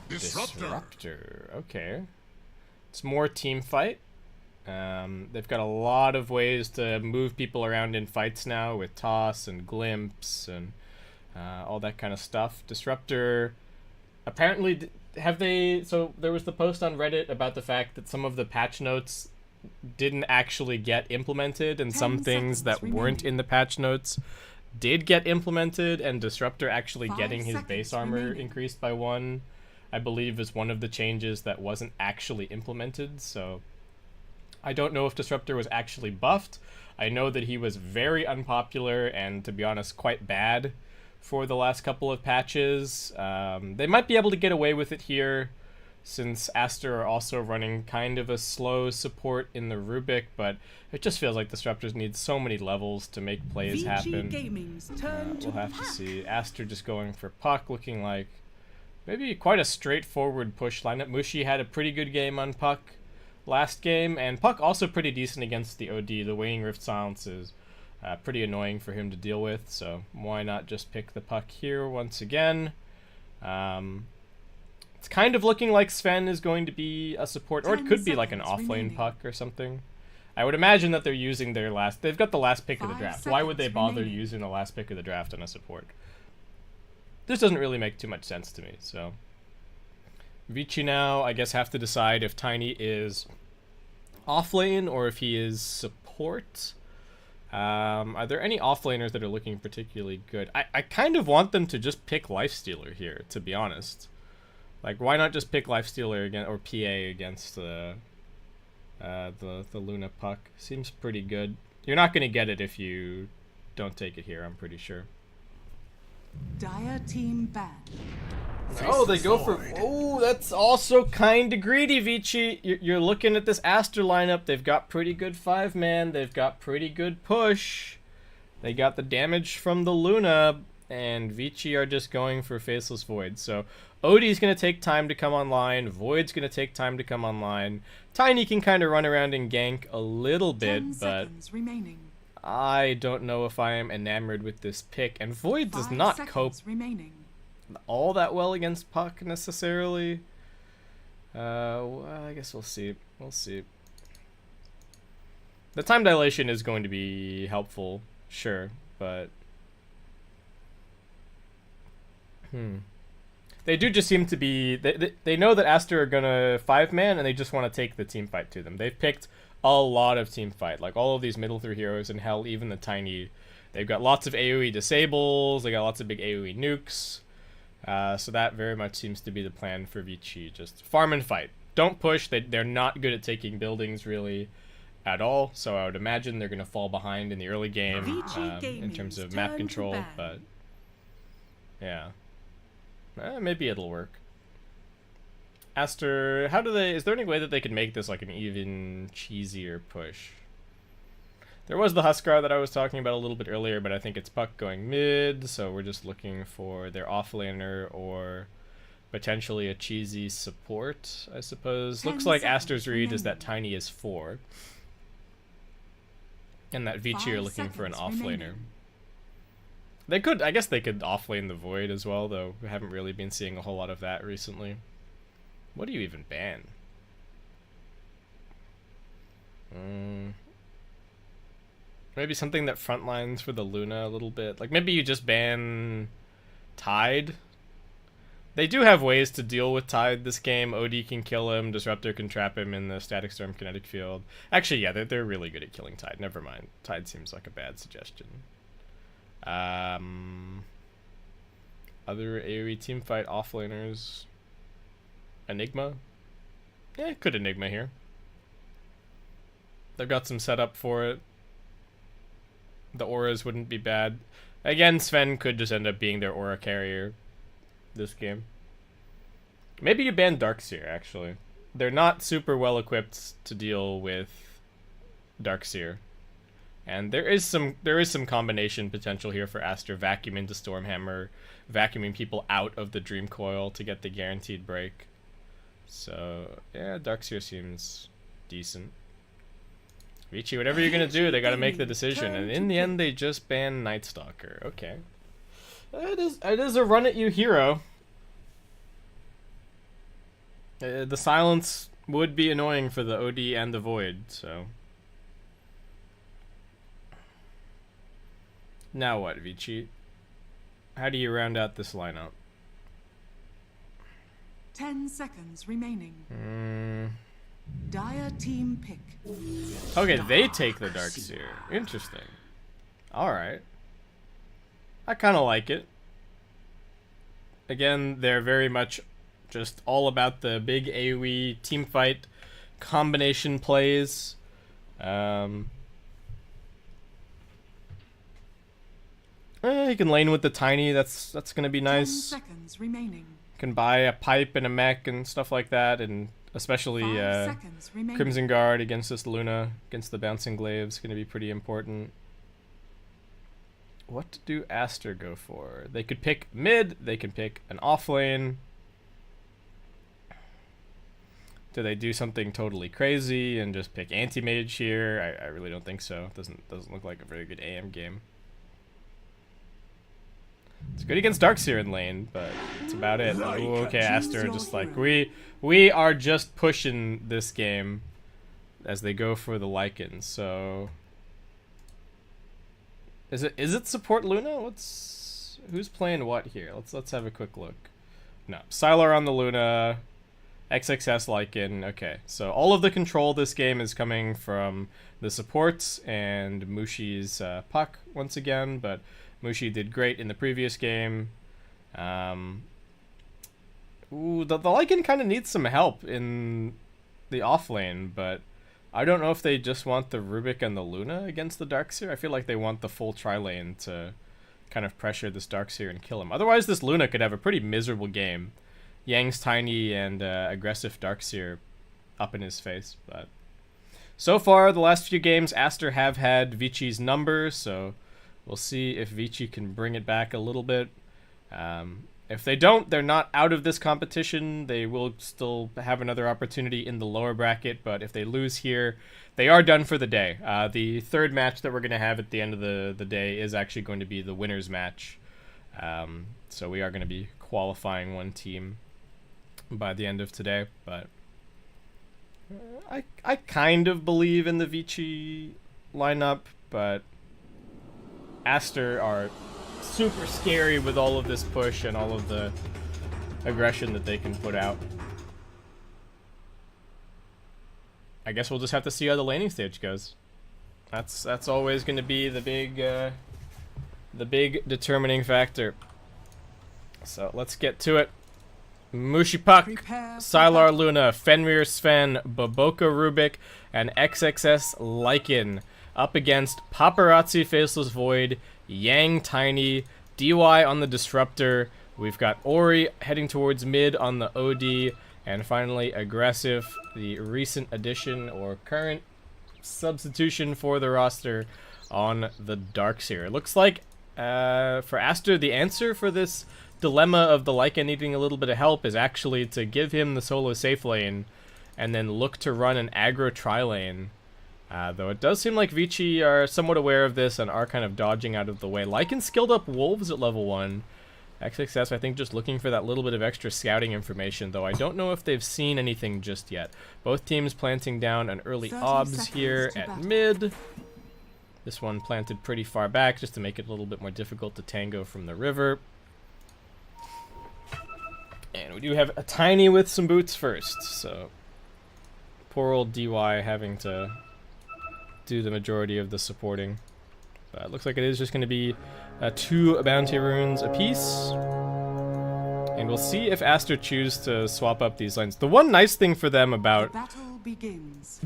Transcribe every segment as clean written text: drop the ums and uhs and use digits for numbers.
Disruptor. Okay. It's more team fight. They've got a lot of ways to move people around in fights now with toss and glimpse and all that kind of stuff. Disruptor, apparently, have they... So there was the post on Reddit about the fact that some of the patch notes didn't actually get implemented, and some things that weren't in the patch notes did get implemented, and Disruptor actually getting his base armor increased by 1, I believe, is one of the changes that wasn't actually implemented. So I don't know if Disruptor was actually buffed. I know that he was very unpopular and, to be honest, quite bad for the last couple of patches. They might be able to get away with it here, since Aster are also running kind of a slow support in the Rubik, but it just feels like Disruptors need so many levels to make plays happen. We'll have to see. Aster just going for Puck, looking like maybe quite a straightforward push lineup. Mushi had a pretty good game on Puck last game, and Puck also pretty decent against the OD. The Waning Rift Silence is pretty annoying for him to deal with, so why not just pick the Puck here once again. It's kind of looking like Sven is going to be a support, or it could be like an off-lane Puck or something. I would imagine that they're using their last... They've got the last pick of the draft. Why would they bother using the last pick of the draft on a support? This doesn't really make too much sense to me, so... Vici now, I guess, have to decide if Tiny is off-lane or if he is support. Are there any off-laners that are looking particularly good? I kind of want them to just pick Lifestealer here, to be honest. Like, why not just pick Lifestealer again, or PA against the Luna Puck? Seems pretty good. You're not going to get it if you don't take it here, I'm pretty sure. Dire team ban. Oh, they go for... Oh, that's also kind of greedy, Vici. You're looking at this Aster lineup. They've got pretty good 5-man. They've got pretty good push. They got the damage from the Luna, and Vici are just going for Faceless Void. So Odie's going to take time to come online. Void's going to take time to come online. Tiny can kind of run around and gank a little bit, but I don't know if I am enamored with this pick. And Void does not cope all that well against Puck necessarily. Well, I guess we'll see. We'll see. The time dilation is going to be helpful, sure, but they do just seem to be... They know that Aster are gonna 5-man, and they just want to take the team fight to them. They've picked a lot of team fight. Like, all of these middle 3 heroes, and hell, even the Tiny. They've got lots of AoE disables, they got lots of big AoE nukes. So that very much seems to be the plan for Vici. Just farm and fight. Don't push. They're not good at taking buildings, really, at all. So I would imagine they're going to fall behind in the early game in terms of map control. But, yeah. Maybe it'll work. Aster, how do they... Is there any way that they could make this like an even cheesier push? There was the Huskar that I was talking about a little bit earlier, but I think it's Puck going mid, so we're just looking for their offlaner or potentially a cheesy support, I suppose. Looks like Aster's read is that Tiny is 4. And that Vici are looking for an offlaner. They could, I guess they could offlane the Void as well, though we haven't really been seeing a whole lot of that recently. What do you even ban? Maybe something that frontlines for the Luna a little bit. Like, maybe you just ban Tide. They do have ways to deal with Tide this game. OD can kill him, Disruptor can trap him in the Static Storm kinetic field. Actually, yeah, they're really good at killing Tide. Never mind. Tide seems like a bad suggestion. Other AoE teamfight offlaners. Enigma? Yeah, could Enigma here. They've got some setup for it. The auras wouldn't be bad. Again, Sven could just end up being their aura carrier this game. Maybe you ban Darkseer, actually. They're not super well equipped to deal with Darkseer. And there is some combination potential here for Aster. Vacuum into Stormhammer, vacuuming people out of the Dream Coil to get the guaranteed break. So, yeah, Darkseer seems decent. Vici, whatever you're gonna do, they gotta make the decision. And in the end, they just ban Night Stalker. Okay. It is a run-at-you hero. The silence would be annoying for the OD and the Void, so. Now what, Vici? How do you round out this lineup? 10 seconds remaining. Dire team pick. Okay, they take the Darkseer. Interesting. Alright. I kind of like it. Again, they're very much just all about the big AoE team fight combination plays. You can lane with the Tiny. That's gonna be nice. 10 seconds remaining. Can buy a pipe and a mech and stuff like that, and especially 5 seconds remaining. Crimson Guard against this Luna, against the bouncing glaives, gonna be pretty important. What do Aster go for? They could pick mid. They can pick an off lane. Do they do something totally crazy and just pick anti-mage here? I really don't think so. Doesn't look like a very good AM game. It's good against Darkseer in lane, but that's about it. Ooh, okay, Aster just like we are just pushing this game as they go for the Lycan. So is it support Luna? Who's playing what here? Let's have a quick look. No, Sylar on the Luna, XXS Lycan. Okay, so all of the control this game is coming from the supports and Mushi's Puck once again, but Mushi did great in the previous game. The Lycan kind of needs some help in the off lane, but I don't know if they just want the Rubik and the Luna against the Darkseer. I feel like they want the full tri-lane to kind of pressure this Darkseer and kill him. Otherwise, this Luna could have a pretty miserable game. Yang's Tiny and aggressive Darkseer up in his face. But so far, the last few games, Aster have had Vici's number, so we'll see if Vici can bring it back a little bit. If they don't, they're not out of this competition. They will still have another opportunity in the lower bracket, but if they lose here, they are done for the day. The third match that we're going to have at the end of the day is actually going to be the winner's match. So we are going to be qualifying one team by the end of today, but I kind of believe in the Vici lineup, but Aster are super scary with all of this push and all of the aggression that they can put out. I guess we'll just have to see how the laning stage goes. That's always going to be the big determining factor. So let's get to it. Mushi Puck, Sylar Luna, Fenrir Sven, Boboka Rubik, and XXS Lycan up against Paparazzi Faceless Void, Yang Tiny, DY on the Disruptor. We've got Ori heading towards mid on the OD, and finally Aggressive, the recent addition or current substitution for the roster on the Darkseer. It looks like for Aster, the answer for this dilemma of the Lycan needing a little bit of help is actually to give him the solo safe lane and then look to run an aggro tri-lane. Though it does seem like Vici are somewhat aware of this and are kind of dodging out of the way. Lycan skilled up Wolves at level 1. XXS, I think, just looking for that little bit of extra scouting information, though I don't know if they've seen anything just yet. Both teams planting down an early obs here at mid. This one planted pretty far back just to make it a little bit more difficult to tango from the river. And we do have a Tiny with some boots first, so poor old DY having to do the majority of the supporting. But it looks like it is just going to be 2 bounty runes apiece. And we'll see if Aster choose to swap up these lanes. The one nice thing for them about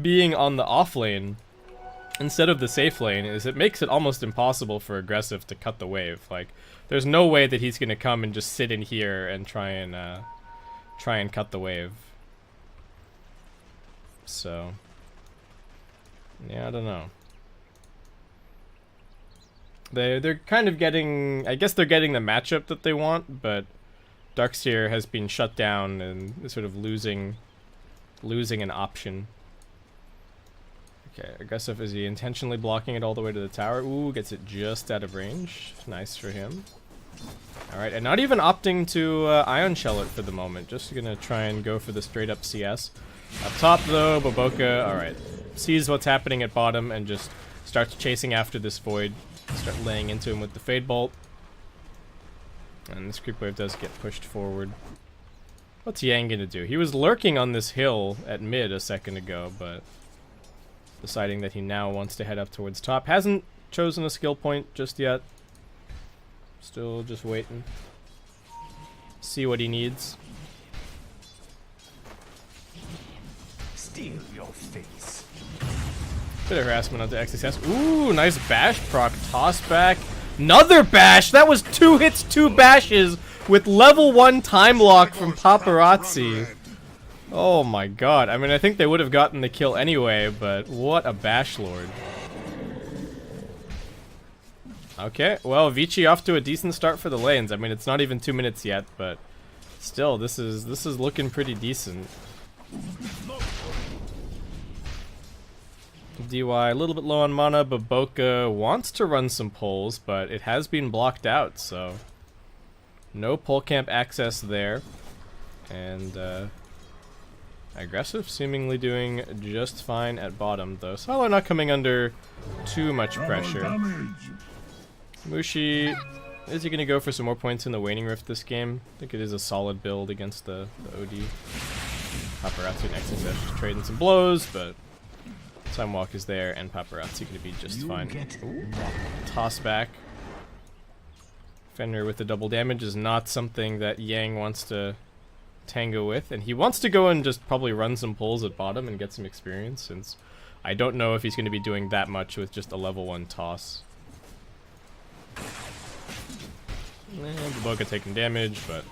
being on the off lane instead of the safe lane is it makes it almost impossible for Aggressive to cut the wave. Like, there's no way that he's going to come and just sit in here and try and cut the wave. So yeah, I don't know. They're kind of getting, I guess they're getting the matchup that they want, but Darkseer has been shut down and is sort of losing an option. Okay, Aggressive, is he intentionally blocking it all the way to the tower? Ooh, gets it just out of range. Nice for him. Alright, and not even opting to Ion Shell it for the moment. Just gonna try and go for the straight up CS. Up top though, Boboka, alright, sees what's happening at bottom and just starts chasing after this Void. Start laying into him with the Fade Bolt. And this creep wave does get pushed forward. What's Yang gonna do? He was lurking on this hill at mid a second ago, but deciding that he now wants to head up towards top. Hasn't chosen a skill point just yet. Still just waiting. See what he needs. Steal your face. Bit of harassment onto XSS. Ooh, nice bash proc. Toss back. Another bash! That was 2 hits, 2 bashes with level 1 time lock from Paparazzi. Oh my god. I mean, I think they would have gotten the kill anyway, but what a bash lord. Okay, well, Vici off to a decent start for the lanes. I mean, it's not even 2 minutes yet, but still, this is looking pretty decent. DY a little bit low on mana, but Boca wants to run some pulls, but it has been blocked out, so no pull camp access there. And aggressive seemingly doing just fine at bottom, though. Solo not coming under too much pressure. Mushi, is he going to go for some more points in the Waning Rift this game? I think it is a solid build against the OD. Paparazzi and XSS just trading some blows, but Time Walk is there, and Paparazzi going to be just fine. Ooh. Toss back. Fenrir with the double damage is not something that Yang wants to tango with, and he wants to go and just probably run some pulls at bottom and get some experience, since I don't know if he's going to be doing that much with just a level 1 toss. And Boca taking damage, but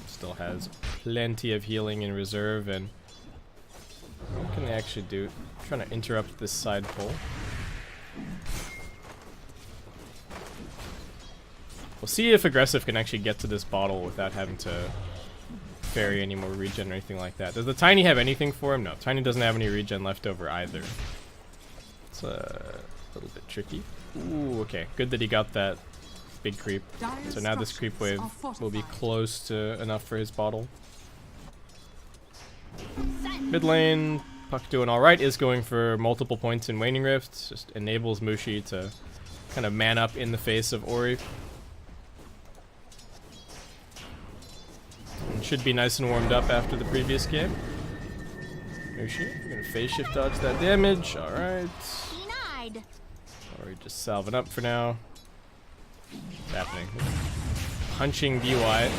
still has plenty of healing in reserve. And what can they actually do? I'm trying to interrupt this side pull. We'll see if aggressive can actually get to this bottle without having to ferry any more regen or anything like that. Does the Tiny have anything for him? No, Tiny doesn't have any regen left over either. It's a little bit tricky. Ooh, okay. Good that he got that big creep. So now this creep wave will be close to enough for his bottle. Mid lane, Puck doing alright, is going for multiple points in Waning Rift. Just enables Mushi to kind of man up in the face of Ori. And should be nice and warmed up after the previous game. Mushi, we're going to phase shift dodge that damage. Alright. Ori just salving up for now. What's happening? Punching DY.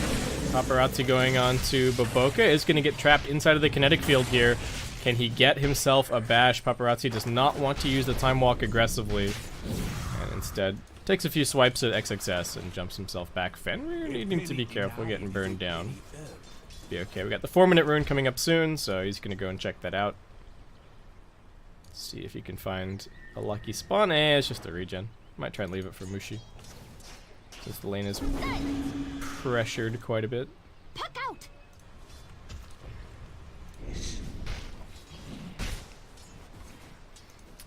Paparazzi going on to Boboka. Is going to get trapped inside of the kinetic field here. Can he get himself a bash? Paparazzi does not want to use the time walk aggressively. And instead takes a few swipes at XXS and jumps himself back. Fenrir needing to be careful, getting burned down. Be okay. We got the 4-minute rune coming up soon, so he's going to go and check that out. See if he can find a lucky spawn. It's just a regen. Might try and leave it for Mushi, since the lane is pressured quite a bit. Puck out.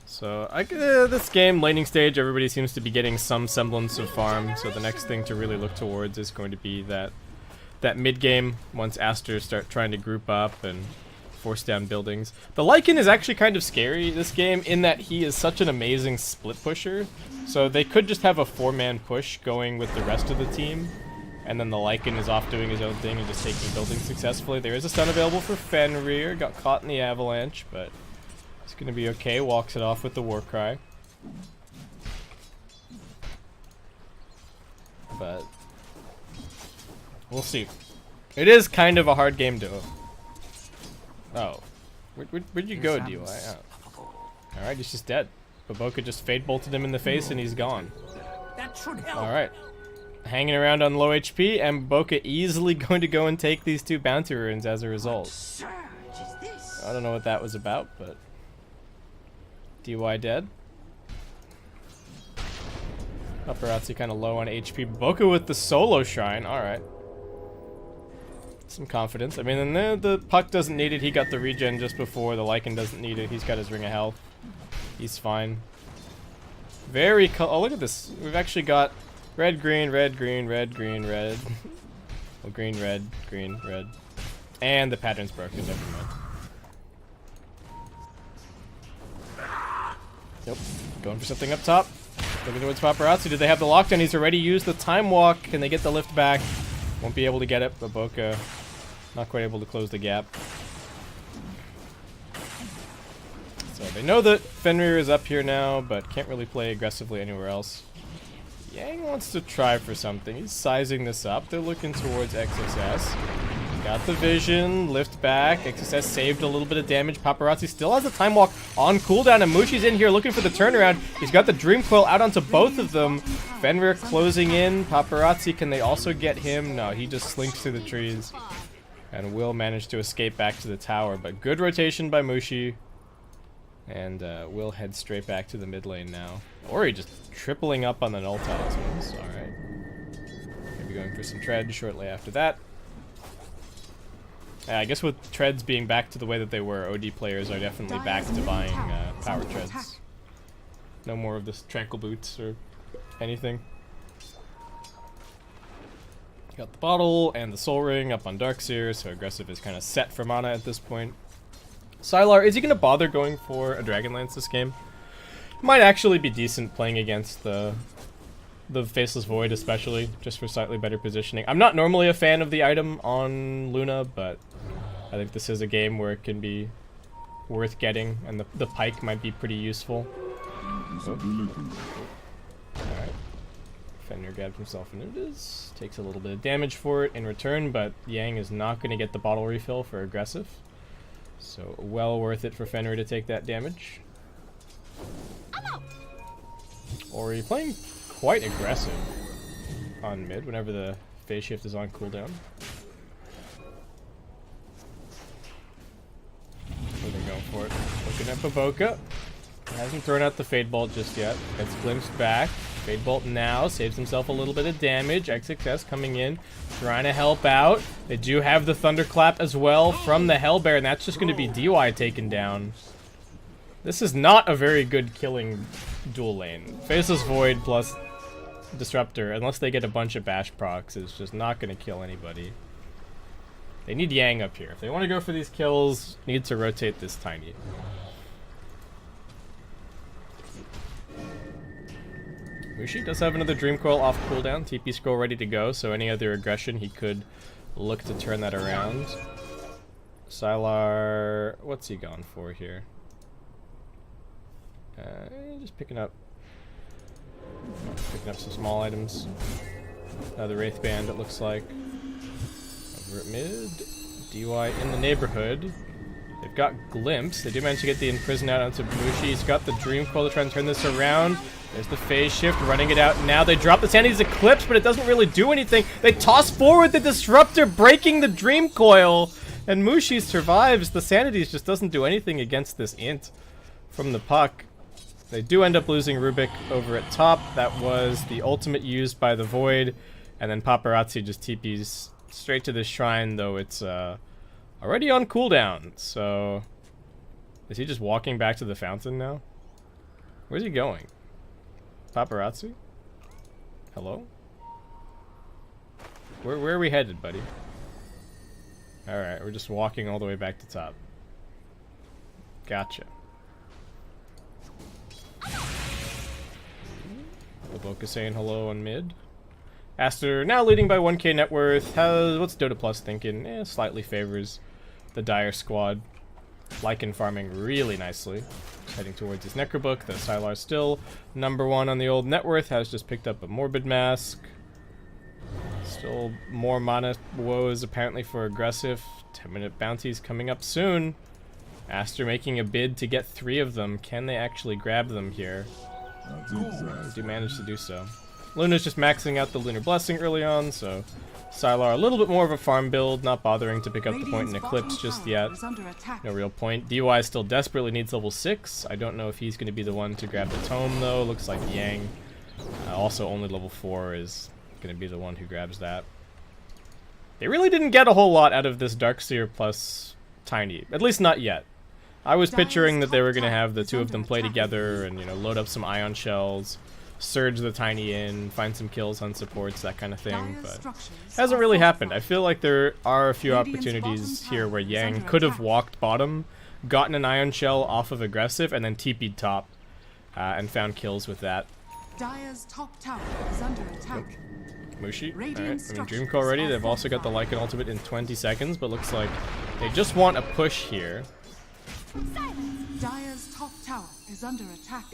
So this game, laning stage, everybody seems to be getting some semblance of farm. So the next thing to really look towards is going to be that mid game, once Aster start trying to group up and force down buildings. The Lycan is actually kind of scary this game in that he is such an amazing split pusher. So they could just have a 4-man push going with the rest of the team, and then the Lycan is off doing his own thing and just taking buildings successfully. There is a stun available for Fenrir. Got caught in the avalanche, but it's going to be okay. Walks it off with the war cry. But we'll see. It is kind of a hard game to... Oh. Where'd you go, DY? Oh. Alright, he's just dead. Boboka just fade bolted him in the face and he's gone. Alright. Hanging around on low HP, and Boboka easily going to go and take these 2 bounty runes as a result. I don't know what that was about, but... DY dead. Paparazzi kind of low on HP. Boboka with the solo shrine. Alright. Some confidence. I mean, and the Puck doesn't need it. He got the regen just before. The Lycan doesn't need it. He's got his ring of health. He's fine. Oh, look at this. We've actually got Red, green, red, green, red, green, red. Well, green, red, green, red. And the pattern's broken, never mind. Nope. Going for something up top. Looking towards Paparazzi. Do they have the lockdown? He's already used the time walk. Can they get the lift back? Won't be able to get it, but Boca not quite able to close the gap. So they know that Fenrir is up here now, but can't really play aggressively anywhere else. Yang wants to try for something. He's sizing this up. They're looking towards XSS. Got the vision, lift back. XSS saved a little bit of damage. Paparazzi still has the time walk on cooldown, and Mushi's in here looking for the turnaround. He's got the Dream Coil out onto both of them. Fenrir closing in. Paparazzi, can they also get him? No, he just slinks through the trees. And will manage to escape back to the tower. But good rotation by Mushi. And will head straight back to the mid lane now. Ori just tripling up on the null talismans. Alright. Maybe going for some tread shortly after that. I guess with treads being back to the way that they were, OD players are definitely back to buying power treads. No more of this tranquil boots or anything. Got the bottle and the soul ring up on Darkseer, so aggressive is kind of set for mana at this point. Sylar, is he going to bother going for a Dragonlance this game? Might actually be decent playing against the Faceless Void, especially, just for slightly better positioning. I'm not normally a fan of the item on Luna, but I think this is a game where it can be worth getting, and the pike might be pretty useful. Oh. Alright. Fenrir grabs himself an Udis, takes a little bit of damage for it in return, but Yang is not going to get the bottle refill for aggressive. So well worth it for Fenrir to take that damage. Ori playing quite aggressive on mid whenever the phase shift is on cooldown. So they're going for it. Looking at Baboka. Hasn't thrown out the Fade Bolt just yet. Gets glimpsed back. Fade Bolt now. Saves himself a little bit of damage. XXS coming in. Trying to help out. They do have the Thunderclap as well from the Hellbear, and that's just going to be DY taken down. This is not a very good killing dual lane. Faceless Void plus Disruptor, unless they get a bunch of bash procs, is just not going to kill anybody. They need Yang up here. If they want to go for these kills, need to rotate this Tiny. Mushi does have another Dream Coil off cooldown. TP scroll ready to go, so any other aggression he could look to turn that around. Sylar, what's he gone for here? Just picking up some small items. The Wraith Band, it looks like. Over at mid. DY in the neighborhood. They've got Glimpse. They do manage to get the Imprison out onto Mushi. He's got the Dream Coil to try and turn this around. There's the phase shift, running it out now. They drop the Sanity's Eclipse, but it doesn't really do anything. They toss forward the Disruptor, breaking the Dream Coil. And Mushi survives. The Sanity's just doesn't do anything against this int from the puck. They do end up losing Rubik over at top. That was the ultimate used by the Void. And then Paparazzi just TPs straight to the shrine, though it's already on cooldown. So, is he just walking back to the fountain now? Where's he going? Paparazzi? Hello? Where are we headed, buddy? Alright, we're just walking all the way back to top. Gotcha. Baboka saying hello on mid. Aster now leading by 1k net worth. What's Dota Plus thinking? Slightly favors the Dire squad. Lycan farming really nicely. Heading towards his Necrobook. The Sylar still #1 on the old net worth. Has just picked up a Morbid Mask. Still more mana woes apparently for aggressive. 10-minute bounties coming up soon. Aster making a bid to get 3 of them. Can they actually grab them here? Do manage to do so. Luna's just maxing out the Lunar Blessing early on, so Sylar a little bit more of a farm build, not bothering to pick up the point in Eclipse just yet. No real point. DY still desperately needs level 6. I don't know if he's going to be the one to grab the Tome, though. Looks like Yang, also only level 4, is going to be the one who grabs that. They really didn't get a whole lot out of this Darkseer plus Tiny. At least not yet. I was picturing that they were going to have the 2 of them play together and, you know, load up some Ion Shells, surge the Tiny in, find some kills on supports, that kind of thing, Dire's but structures hasn't are really fortified. happened. I feel like there are a few Radiant's opportunities bottom here tower where is Yang under could have attack. walked bottom, gotten an Ion Shell off of aggressive, and then TP'd top, and found kills with that. Dire's top tower is under attack. Mushi. Radiant Alright, I mean, structures Dreamcoil ready. are They've also got the fortified. Lycan ultimate in 20 seconds, but looks like they just want a push here. Dire's top tower is under attack.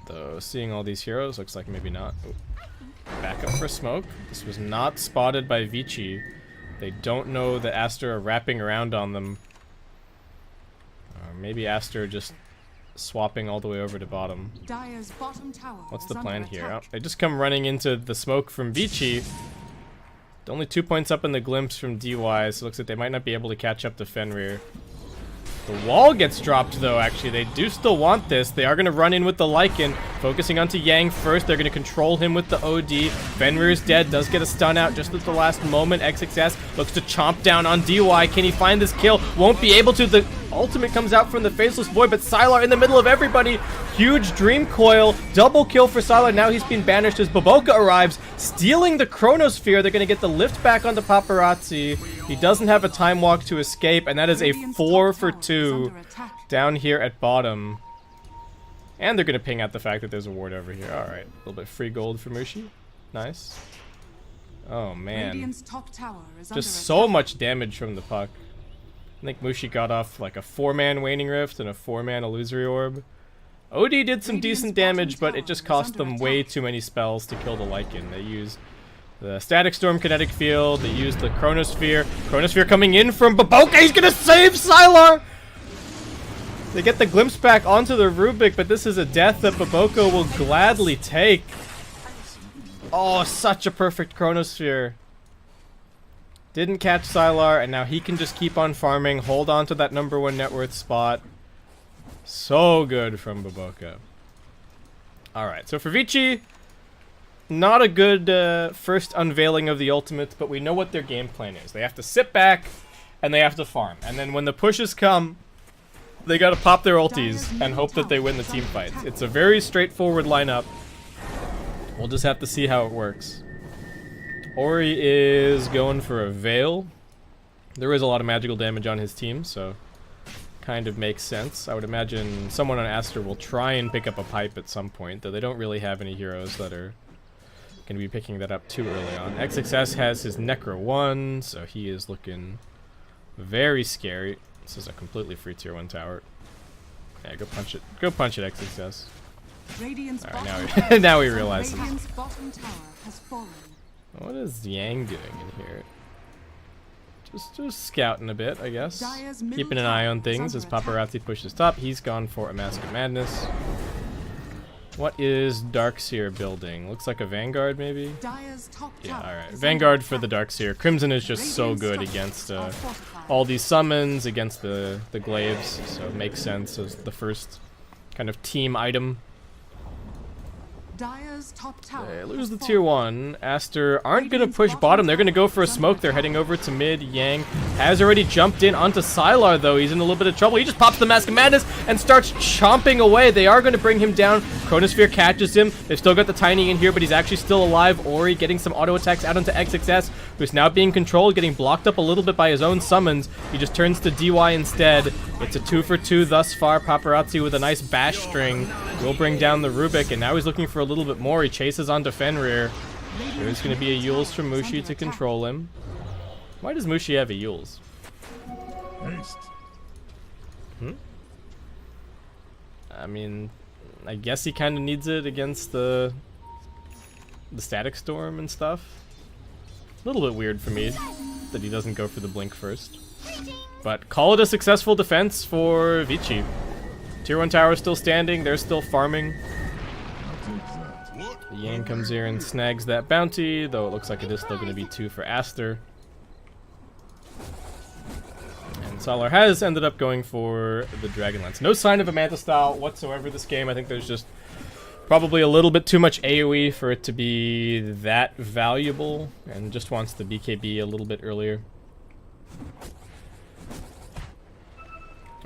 Though, seeing all these heroes, looks like maybe not. Ooh. Back up for smoke. This was not spotted by Vici. They don't know that Aster are wrapping around on them. Or maybe Aster just swapping all the way over to bottom. Dire's bottom tower What's is the plan under here? Oh, attack. they just come running into the smoke from Vici. Only 2 points up in the glimpse from DY, so it looks like they might not be able to catch up to Fenrir. The wall gets dropped though, actually. They do still want this. They are going to run in with the Lycan, focusing onto Yang first. They're going to control him with the OD. Fenrir is dead, does get a stun out just at the last moment. XXS looks to chomp down on DY. Can he find this kill? Won't be able to. The ultimate comes out from the Faceless Void, but Sylar in the middle of everybody. Huge Dream Coil. Double kill for Sylar. Now he's been banished as Baboka arrives, stealing the Chronosphere. They're going to get the lift back onto Paparazzi. He doesn't have a time walk to escape, and that is a Radiant's 4 top for tower is 2 under attack. down here at bottom. And they're going to ping out the fact that there's a ward over here. Alright, a little bit free gold for Mushi. Nice. Oh, man. Radiant's top tower is Just under so attack. much damage from the puck. I think Mushi got off like a 4-man Waning Rift and a 4-man Illusory Orb. OD did some Radiant's decent bottom damage, but it tower just is cost under them way attack. too many spells to kill the Lycan. They used the Static Storm Kinetic Field, they used the Chronosphere. Chronosphere coming in from Baboka, he's gonna save Sylar! They get the glimpse back onto the Rubik, but this is a death that Baboka will gladly take. Oh, such a perfect Chronosphere. Didn't catch Sylar, and now he can just keep on farming, hold on to that #1 net worth spot. So good from Baboka. Alright, so for Vici, not a good first unveiling of the ultimate, but we know what their game plan is. They have to sit back, and they have to farm. And then when the pushes come, they gotta pop their ultis and hope that they win the team fights. It's a very straightforward lineup. We'll just have to see how it works. Ori is going for a Veil. There is a lot of magical damage on his team, so kind of makes sense. I would imagine someone on Aster will try and pick up a pipe at some point, though they don't really have any heroes that are going to be picking that up too early on. XXS has his Necro 1, so he is looking very scary. This is a completely free tier 1 tower. Yeah, go punch it. Go punch it, XXS. Radiant's Alright, bottom now we, now we realize. Radiant's bottom tower has fallen. What is Yang doing in here? Just scouting a bit, I guess. Dire's middle Keeping an eye on tower is things as under attack. Paparazzi pushes top. He's gone for a Mask of Madness. What is Darkseer building? Looks like a Vanguard, maybe? Dire's top Yeah, tower alright. is Vanguard under for the attack. Darkseer. Crimson is just so Radiant good structures against are fortified. all these summons, against the glaives, so it makes sense as the first kind of team item. Dire's top tower They has lose the fallen. tier 1. Aster aren't going to Radiant's push bottom bottom. They're going to go tower for a is under smoke. They're attack. heading over to mid. Yang has already jumped in onto Sylar, though. He's in a little bit of trouble. He just pops the Mask of Madness and starts chomping away. They are going to bring him down. Chronosphere catches him. They've still got the Tiny in here, but he's actually still alive. Ori getting some auto attacks out onto XXS, who's now being controlled, getting blocked up a little bit by his own summons. He just turns to DY instead. It's a 2 for 2 thus far. Paparazzi with a nice bash string will bring down the Rubik, and now he's looking for a little bit more. He chases onto Fenrir. There's going to be a Yules from Mushi to control him. Why does Mushi have a Yules? I mean, I guess he kind of needs it against the Static Storm and stuff. A little bit weird for me that he doesn't go for the Blink first. But call it a successful defense for Vici. Tier 1 tower is still standing. They're still farming. The Yang comes here and snags that bounty, though it looks like it is still going to be 2 for Aster. And Sylar has ended up going for the Dragonlance. No sign of a Manta style whatsoever this game. I think there's just probably a little bit too much AoE for it to be that valuable, and just wants the BKB a little bit earlier.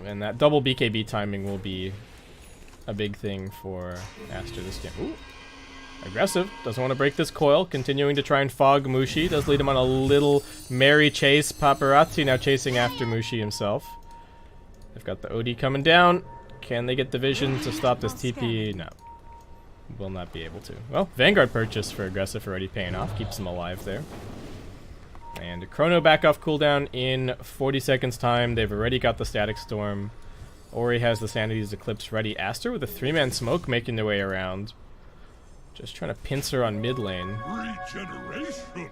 And that double BKB timing will be a big thing for Aster this game. Ooh. Aggressive. Doesn't want to break this coil. Continuing to try and fog Mushi. Does lead him on a little merry chase. Paparazzi now chasing after Mushi himself. They've got the OD coming down. Can they get the vision to stop this TP? No. Will not be able to. Well, Vanguard purchase for Aggressive already paying off. Keeps him alive there. And Chrono back off cooldown in 40 seconds time. They've already got the Static Storm. Ori has the Sanity's Eclipse ready. Aster with a 3-man smoke making their way around. Just trying to pincer on mid lane. Regeneration.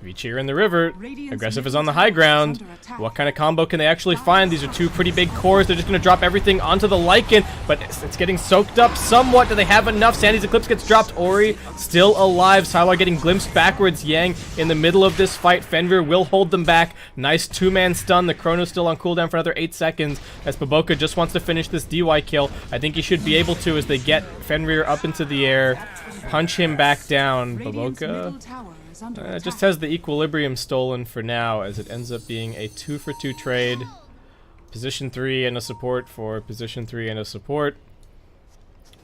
Vici in the river. Aggressive is on the high ground. What kind of combo can they actually find? These are two pretty big cores. They're just going to drop everything onto the Lycan, but it's getting soaked up somewhat. Do they have enough? Sandy's Eclipse gets dropped. Ori still alive. Sawa getting glimpsed backwards. Yang in the middle of this fight. Fenrir will hold them back. Nice 2-man stun. The Chrono still on cooldown for another 8 seconds as Baboka just wants to finish this DY kill. I think he should be able to as they get Fenrir up into the air. Punch him back down. Baboka just has the equilibrium stolen for now as it ends up being a 2-for-2 trade. Position 3 and a support for position 3 and a support.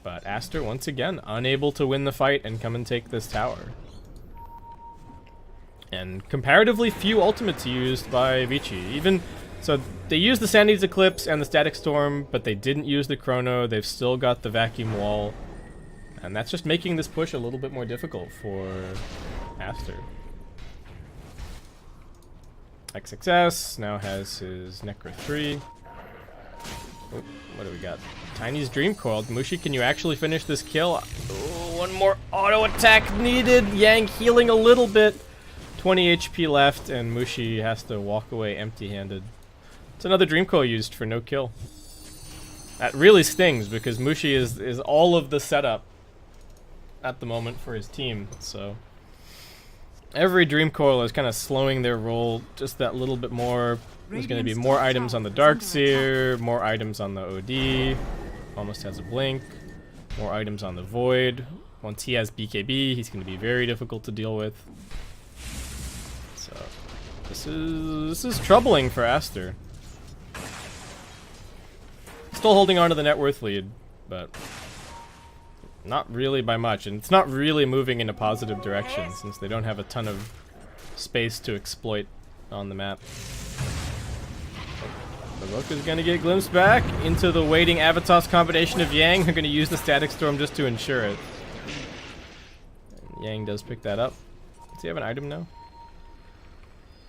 But Aster once again unable to win the fight and come and take this tower. And comparatively few ultimates used by Vici. So they used the Sanity's Eclipse and the Static Storm, but they didn't use the Chrono. They've still got the Vacuum Wall. And that's just making this push a little bit more difficult for Aster. XXS now has his Necro 3. Oh, what do we got? Tiny's Dream Coil. Mushi, can you actually finish this kill? Oh, one more auto attack needed. Yang healing a little bit. 20 HP left, and Mushi has to walk away empty-handed. It's another Dream Coil used for no kill. That really stings because Mushi is all of the setup at the moment for his team, so every Dream Coil is kind of slowing their roll just that little bit more. There's going to be more items on the Darkseer, more items on the OD, almost has a blink, more items on the Void. Once he has BKB, he's going to be very difficult to deal with. So this is troubling for Aster. Still holding on to the net worth lead, but not really by much, and it's not really moving in a positive direction since they don't have a ton of space to exploit on the map. Baboka's gonna get glimpsed back into the waiting Avatos combination of Yang. They're gonna use the Static Storm just to ensure it. And Yang does pick that up. Does he have an item now?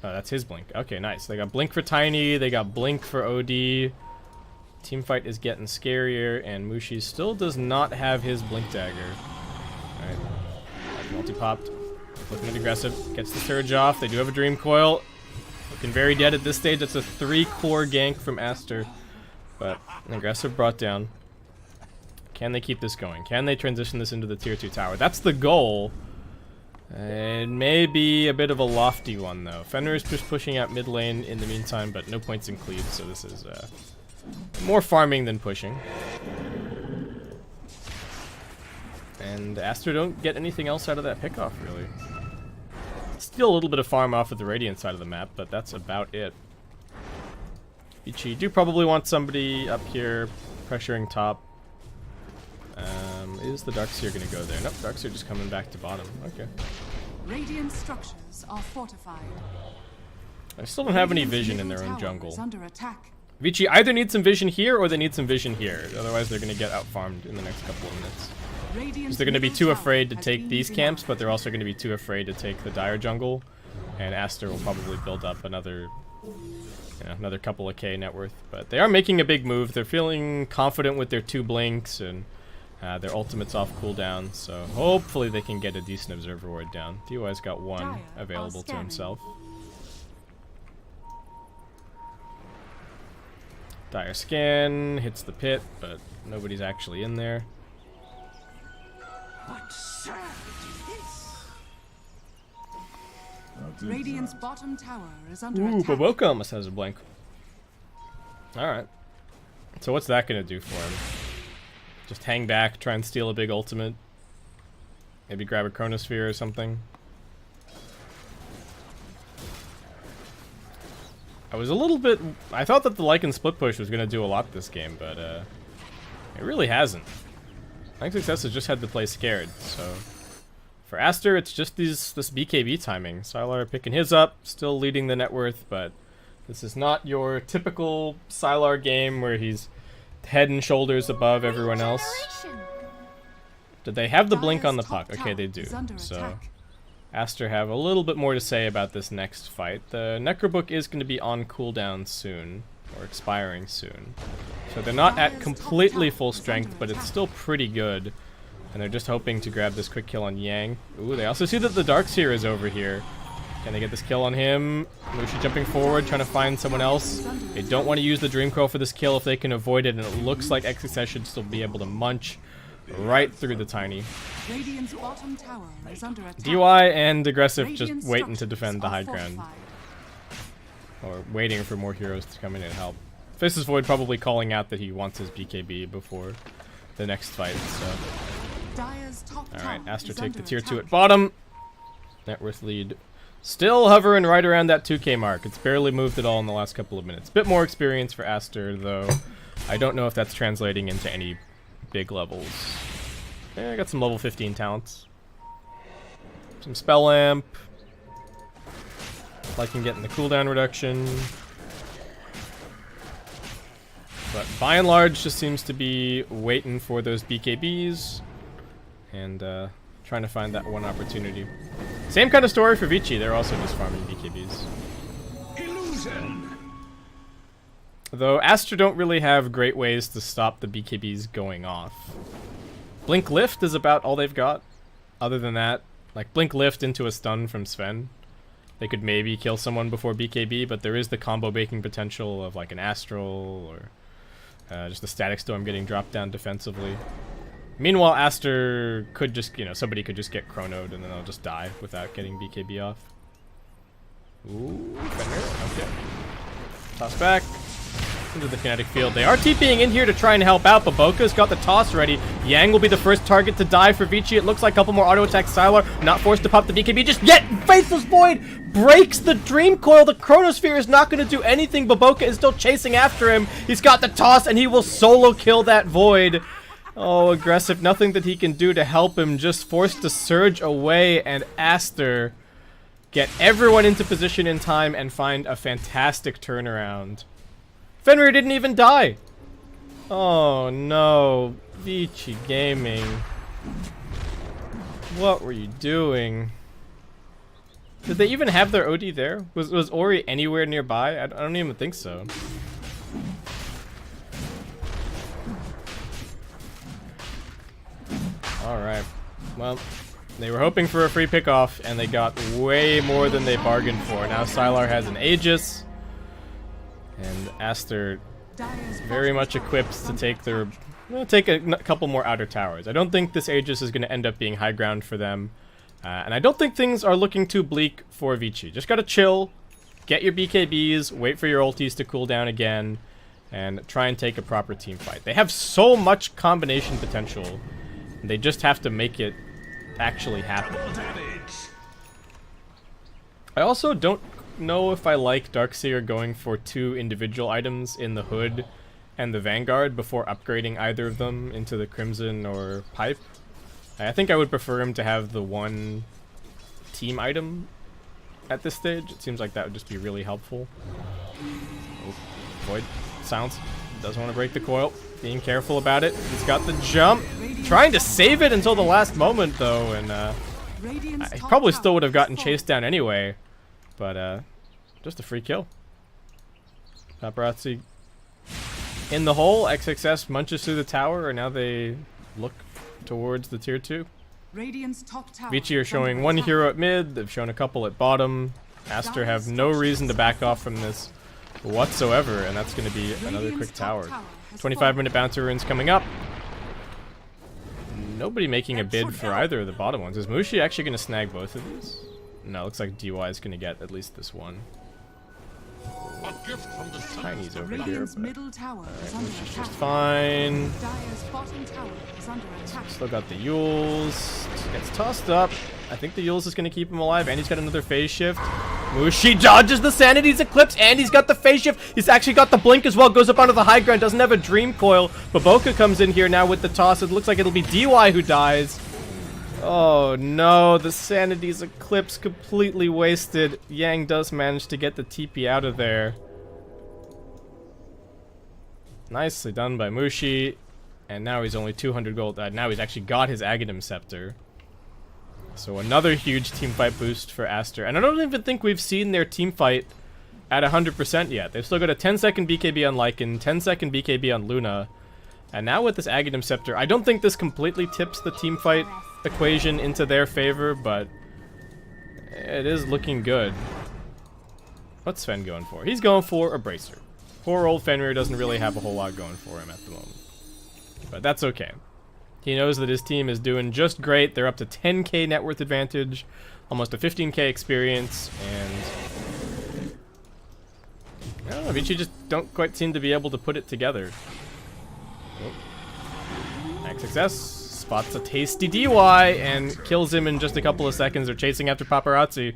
Oh, that's his blink. Okay, nice. They got blink for Tiny, they got blink for OD. Teamfight is getting scarier, and Mushi still does not have his blink dagger. Alright. Multi-popped. Looking at aggressive. Gets the surge off. They do have a Dream Coil. Looking very dead at this stage. That's a 3-core gank from Aster. But an aggressive brought down. Can they keep this going? Can they transition this into the tier 2 tower? That's the goal. It may be a bit of a lofty one, though. Fenrir is just pushing out mid lane in the meantime, but no points in cleave, so this is more farming than pushing. And Aster don't get anything else out of that pickoff, really. Still a little bit of farm off of the Radiant side of the map, but that's about it. Vici do probably want somebody up here pressuring top. Is the Darkseer going to go there? Nope, Darkseer just coming back to bottom. Okay. Radiant structures are fortified. I still don't have any vision in their own Tower jungle. is under attack. Vici either needs some vision here or they need some vision here. Otherwise, they're going to get out-farmed in the next couple of minutes. Because they're going to be too afraid to take these camps, but they're also going to be too afraid to take the Dire jungle. And Aster will probably build up another couple of K net worth. But they are making a big move. They're feeling confident with their 2 blinks and their ultimate's off cooldown. So hopefully they can get a decent Observer Ward down. DOI's got 1 available to himself. Dire scan, hits the pit, but nobody's actually in there. What sound is this? Radiant's bottom tower is under Ooh, attack. Baboka almost has a blank. Alright. So what's that going to do for him? Just hang back, try and steal a big ultimate. Maybe grab a Chronosphere or something. I thought that the Lycan split push was going to do a lot this game, but It really hasn't. I think Success has just had to play scared, so... For Aster, it's just this BKB timing. Sylar picking his up, still leading the net worth, but this is not your typical Sylar game where he's head and shoulders above everyone else. Did they have the blink on the puck? Okay, they do. So Aster have a little bit more to say about this next fight. The Necrobook is going to be on cooldown soon, or expiring soon. So they're not at completely full strength, but it's still pretty good. And they're just hoping to grab this quick kill on Yang. Ooh, they also see that the Darkseer is over here. Can they get this kill on him? Lucia jumping forward, trying to find someone else. They don't want to use the Dream Coil for this kill if they can avoid it, and it looks like XXS should still be able to munch right through the Tiny. DY and Aggressive just waiting to defend the high ground. Or waiting for more heroes to come in and help. Faceless Void probably calling out that he wants his BKB before the next fight, so... Alright, Aster take the tier 2 at bottom. Net worth lead still hovering right around that 2k mark. It's barely moved at all in the last couple of minutes. Bit more experience for Aster, though. I don't know if that's translating into any big levels. Yeah, I got some level 15 talents. Some Spell Amp. Liking getting the cooldown reduction. But by and large, just seems to be waiting for those BKBs. And trying to find that one opportunity. Same kind of story for Vici. They're also just farming BKBs. Illusion. Though Aster don't really have great ways to stop the BKBs going off. Blink Lift is about all they've got. Other than that, like Blink Lift into a stun from Sven. They could maybe kill someone before BKB, but there is the combo baking potential of like an Astral or just a Static Storm getting dropped down defensively. Meanwhile, Aster could just, you know, somebody could just get chronoed and then they'll just die without getting BKB off. Ooh, Fenrir, okay. Toss back into the kinetic field. They are TPing in here to try and help out, but Boka's got the toss ready. Yang will be the first target to die for Vici. It looks like a couple more auto attacks. Sylar not forced to pop the BKB, just yet Faceless Void breaks the Dream Coil. The Chronosphere is not going to do anything, but Boka is still chasing after him. He's got the toss and he will solo kill that Void. Oh, Aggressive, nothing that he can do to help him, just forced to surge away, and Aster get everyone into position in time and find a fantastic turnaround. Fenrir didn't even die! Oh no, Vici Gaming. What were you doing? Did they even have their OD there? Was Ori anywhere nearby? I don't even think so. Alright, well, they were hoping for a free pickoff, and they got way more than they bargained for. Now Sylar has an Aegis, and Aster very much equipped to take their... take a couple more outer towers. I don't think this Aegis is going to end up being high ground for them, and I don't think things are looking too bleak for Vici. Just gotta chill, get your BKBs, wait for your ultis to cool down again, and try and take a proper team fight. They have so much combination potential. They just have to make it actually happen. I also don't know if I like Darkseer going for 2 individual items in the Hood and the Vanguard before upgrading either of them into the Crimson or Pipe. I think I would prefer him to have the one team item at this stage. It seems like that would just be really helpful. Oh, Void Silence. Doesn't want to break the coil. Being careful about it. He's got the jump. Trying to save it until the last moment, though, and I probably still would have gotten chased down anyway. But just a free kill. Paparazzi in the hole. XXS munches through the tower, and now they look towards the tier 2. Vici are showing one hero at mid. They've shown a couple at bottom. Aster have no reason to back off from this whatsoever, and that's going to be another quick tower. 25-minute bouncer runes coming up. Nobody making a bid for either of the bottom ones. Is Mushi actually going to snag both of these? No, looks like DY is going to get at least this one. Tiny's over here, but Mushi's just fine. Still got the Yules. Gets tossed up. I think the Yules is going to keep him alive, and he's got another phase shift. Mushi dodges the Sanity's Eclipse, and he's got the phase shift. He's actually got the blink as well. Goes up onto the high ground. Doesn't have a dream coil. Baboka comes in here now with the toss. It looks like it'll be DY who dies. Oh no, the Sanity's Eclipse completely wasted. Yang does manage to get the TP out of there. Nicely done by Mushi. And now he's only 200 gold. Now he's actually got his Aghanim Scepter. So another huge teamfight boost for Aster. And I don't even think we've seen their teamfight at 100% yet. They've still got a 10-second BKB on Lycan, 10-second BKB on Luna. And now with this Aghanim Scepter, I don't think this completely tips the teamfight equation into their favor, but it is looking good. What's Sven going for? He's going for a Bracer. Poor old Fenrir doesn't really have a whole lot going for him at the moment. But that's okay. He knows that his team is doing just great. They're up to 10k net worth advantage, almost a 15k experience, and I don't know, Vici just don't quite seem to be able to put it together. Oh. Max success, spots a tasty DY and kills him in just a couple of seconds. They're chasing after Paparazzi.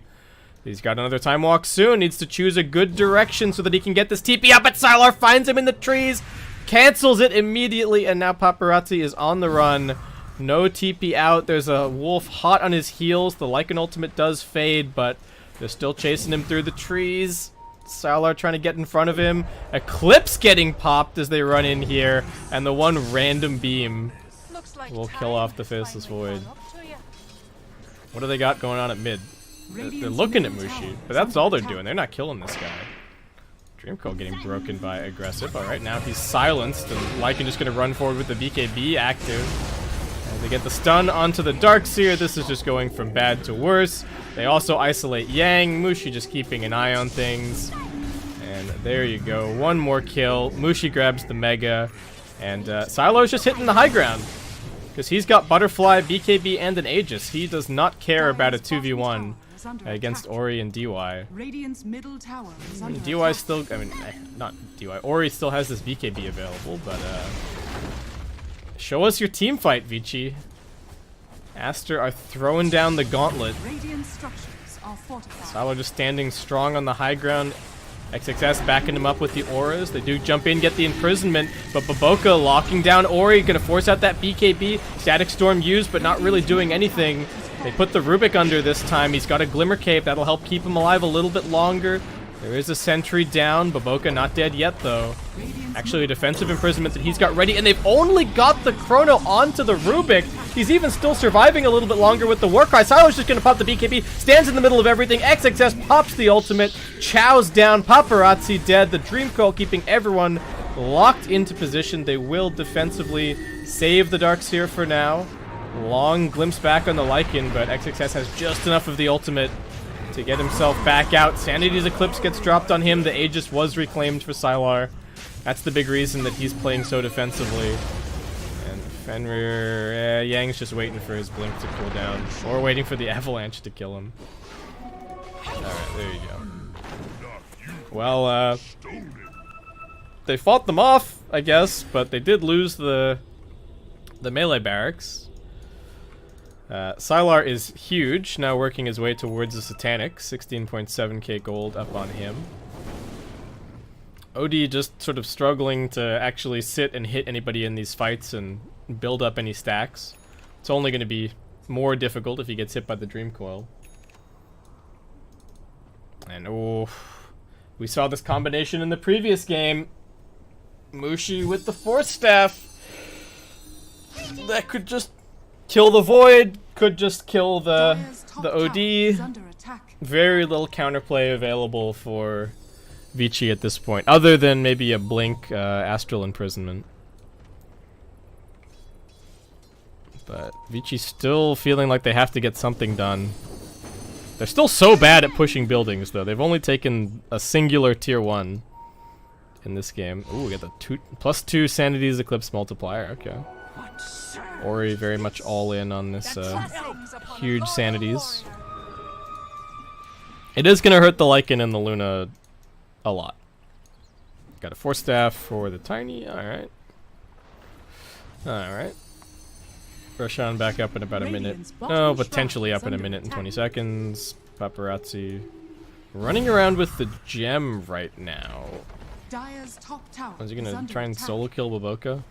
He's got another time walk soon, needs to choose a good direction so that he can get this TP up, but Sylar finds him in the trees. Cancels it immediately, and now Paparazzi is on the run. No TP out. There's a wolf hot on his heels. The Lycan ultimate does fade, but they're still chasing him through the trees. Sylar trying to get in front of him. Eclipse getting popped as they run in here, and the one random beam will kill off the Faceless Void. What do they got going on at mid? They're looking at Mushi, but that's all they're doing. They're not killing this guy. Dreamcoil getting broken by aggressive. Alright, now he's silenced, and Lycan just gonna run forward with the BKB active. As they get the stun onto the Darkseer, this is just going from bad to worse. They also isolate Yang. Mushi just keeping an eye on things. And there you go. One more kill. Mushi grabs the Mega. And Sylar's just hitting the high ground. Because he's got Butterfly, BKB, and an Aegis. He does not care about a 2v1 against Ori and DY. Radiant's middle tower is under DY attack. still, I mean, not DY. Ori still has this BKB available, but show us your team fight, Vici. Aster are throwing down the gauntlet. Radiant structures are fortified. Sylar just standing strong on the high ground. XXS backing him up with the auras. They do jump in, get the imprisonment, but Baboka locking down Ori, gonna force out that BKB. Static Storm used, but not really doing anything. They put the Rubik under this time. He's got a Glimmer Cape. That'll help keep him alive a little bit longer. There is a sentry down. Baboka not dead yet, though. Actually, a defensive imprisonment that he's got ready, and they've only got the Chrono onto the Rubik. He's even still surviving a little bit longer with the Warcry. Sylar's just going to pop the BKB, stands in the middle of everything. XXS pops the ultimate, chows down. Paparazzi dead. The Dreamcoil keeping everyone locked into position. They will defensively save the Darkseer for now. Long glimpse back on the Lycan, but XXS has just enough of the ultimate to get himself back out. Sanity's Eclipse gets dropped on him. The Aegis was reclaimed for Sylar. That's the big reason that he's playing so defensively. And Fenrir, Yang's just waiting for his blink to cool down, or waiting for the avalanche to kill him. Alright, there you go. Well, they fought them off, I guess, but they did lose the melee barracks. Sylar is huge, now working his way towards the Satanic. 16.7k gold up on him. OD just sort of struggling to actually sit and hit anybody in these fights and build up any stacks. It's only going to be more difficult if he gets hit by the Dreamcoil. And oh, we saw this combination in the previous game. Mushi with the Force Staff. That could just kill the Void, could just kill the OD. Very little counterplay available for Vici at this point, other than maybe a blink Astral Imprisonment. But Vici's still feeling like they have to get something done. They're still so bad at pushing buildings, though. They've only taken a singular tier 1 in this game. Ooh, we got the +2 Sanity's Eclipse multiplier, okay. Ori very much all in on this huge Sanities. It is going to hurt the Lycan and the Luna a lot. Got a Force Staff for the Tiny, alright. Alright. Roshan back up in about a minute. No, potentially up in a minute and 20 seconds. Paparazzi running around with the gem right now. Dire's top tower Is he is gonna under try and attack. solo kill Baboka?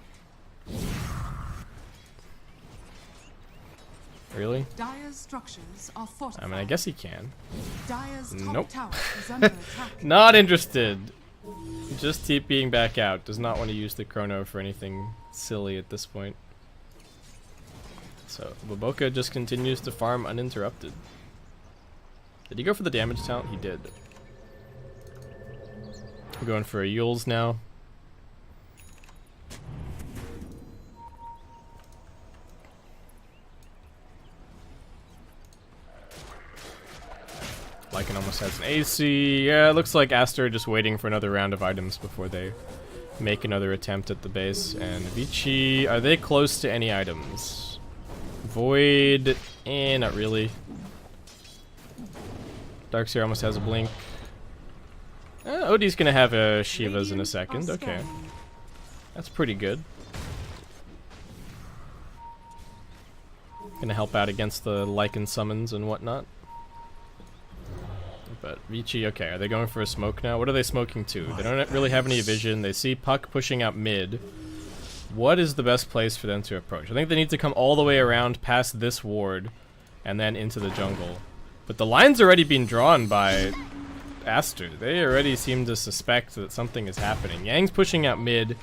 Really? Dire's structures are fortified. I mean, I guess he can. Dire's top Nope. tower is under attack. Not interested. Just TPing back out. Does not want to use the chrono for anything silly at this point. So Baboka just continues to farm uninterrupted. Did he go for the damage talent? He did. We're going for a Yules now. Lycan almost has an AC. Yeah, it looks like Aster just waiting for another round of items before they make another attempt at the base. And Vici, are they close to any items? Void, not really. Darkseer almost has a blink. Odie's gonna have a Shivas in a second. Okay, that's pretty good. Gonna help out against the Lycan summons and whatnot. But Vici, okay, are they going for a smoke now? What are they smoking to? They don't really have any vision. They see Puck pushing out mid. What is the best place for them to approach? I think they need to come all the way around past this ward and then into the jungle. But the line's already been drawn by Aster. They already seem to suspect that something is happening. Yang's pushing out mid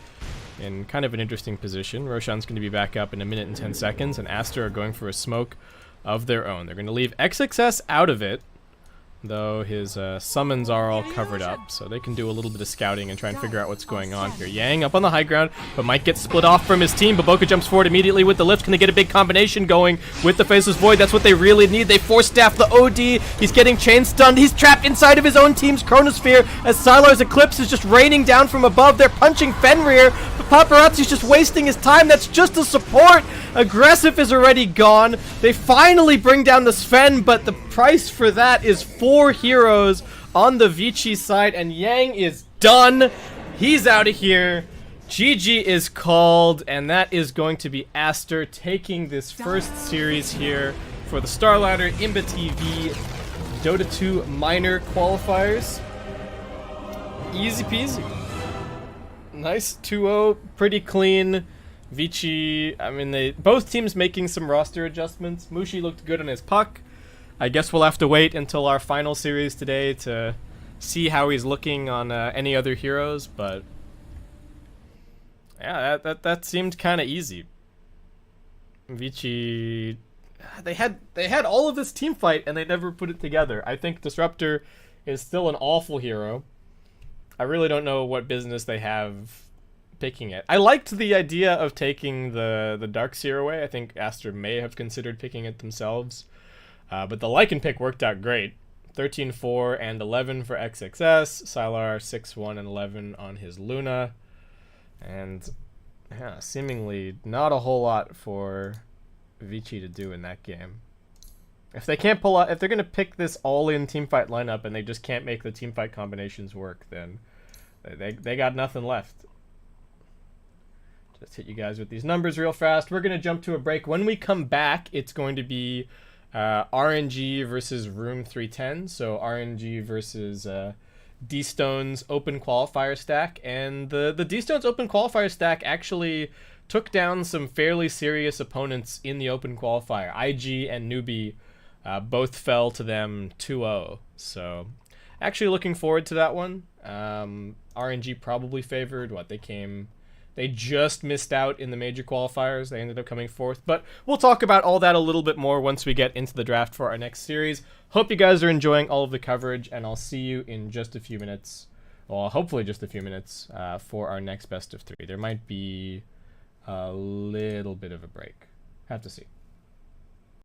in kind of an interesting position. Roshan's going to be back up in 1 minute and 10 seconds, and Aster are going for a smoke of their own. They're going to leave XXS out of it, though his summons are all covered up, so they can do a little bit of scouting and try and figure out what's going on here. Yang up on the high ground, but might get split off from his team. Baboka jumps forward immediately with the lift. Can they get a big combination going with the Faceless Void? That's what they really need. They force staff the OD. He's getting chain stunned. He's trapped inside of his own team's Chronosphere as Sylar's Eclipse is just raining down from above. They're punching Fenrir, but Paparazzi's just wasting his time. That's just a support. Aggressive is already gone. They finally bring down the Sven, but the price for that is 4 heroes on the Vici side, and Yang is done. He's out of here. GG is called, and that is going to be Aster taking this first series here for the StarLadder ImbaTV Dota 2 minor qualifiers. Easy peasy. Nice 2-0, pretty clean. Vici, I mean, both teams making some roster adjustments. Mushi looked good on his Puck. I guess we'll have to wait until our final series today to see how he's looking on any other heroes, but yeah, that seemed kind of easy. Vici, they had all of this team fight and they never put it together. I think Disruptor is still an awful hero. I really don't know what business they have picking it. I liked the idea of taking the Darkseer away. I think Aster may have considered picking it themselves. But the Lycan pick worked out great. 13-4 and 11 for XXS. Sylar 6-1 and 11 on his Luna. And yeah, seemingly not a whole lot for Vici to do in that game. If they can't pull out, if they're going to pick this all-in teamfight lineup and they just can't make the teamfight combinations work, then they got nothing left. Just hit you guys with these numbers real fast. We're going to jump to a break. When we come back, it's going to be RNG versus Room 310. So RNG versus D-Stone's open qualifier stack. And the D-Stone's open qualifier stack actually took down some fairly serious opponents in the open qualifier. IG and Newbie both fell to them 2-0. So actually looking forward to that one. RNG probably favored. They just missed out in the major qualifiers. They ended up coming fourth. But we'll talk about all that a little bit more once we get into the draft for our next series. Hope you guys are enjoying all of the coverage, and I'll see you in just a few minutes. Well, hopefully just a few minutes for our next best of 3. There might be a little bit of a break. Have to see.